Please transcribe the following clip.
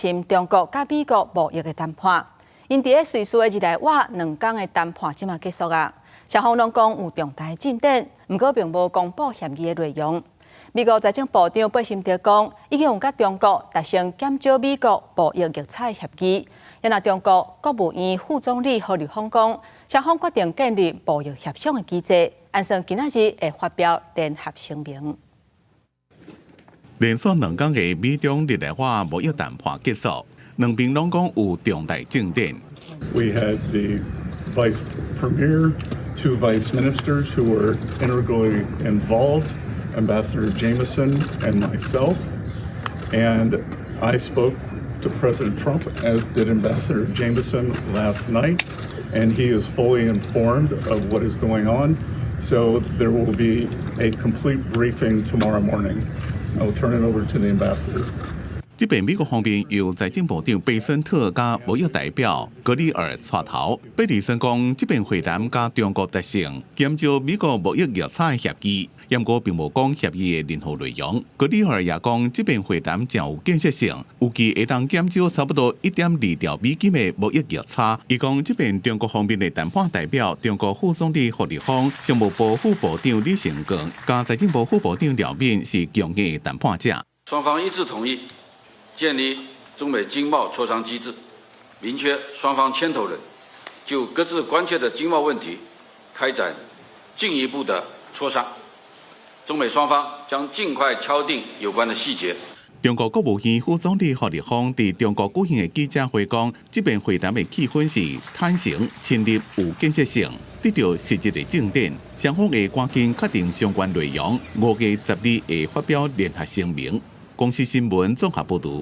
心中国甲美国贸易的谈判。因伫咧瑞士的日内瓦2天的谈判即马结束啊，双方拢讲有重大进展，不过并无公布协议的内容。美国财政部长贝辛德讲，已经有甲中国达成减少美国贸易逆差的协议。也那中国国务院副总理何立峰讲，双方决定建立贸易协商的机制，按算今仔日会发表联合声明。连续2天的美中日内瓦贸易谈判结束，两边拢讲有重大进展。We had the vice premier, 2 vice ministers who were integrally involved, Ambassador Jameson and myself, and I spoke to President Trump, as did Ambassador Jameson last night, and he is fully informed of what is going on. So there will be a complete briefing tomorrow morning. I will turn it over to the ambassador. 这边美国方面由财政部长贝森特加贸易代表格里尔带头，贝里森讲，这边会谈加中国达成减少美国贸易逆差的协议，不过并无讲协议的任何内容。格里尔也讲，这边会谈将有建设性，预计会当减少差不多1.2兆美金的贸易逆差。伊讲，这边中国方面的谈判代表中国副总理何立峰、商务部副部长李成cường加财政部副部长廖敏是强硬的谈判者。双方一致同意建立中美经贸磋商机制，明确双方牵头人就各自关切的经贸问题开展进一步的磋商。中美双方将尽快敲定有关的细节。中国国务院副总理何立峰伫中国举行的记者会讲，这边会谈的气氛是坦诚、亲密、有建设性，得到实质的进展。双方会赶紧确定相关内容，5月12日会发表联合声明。公司新闻综合报道。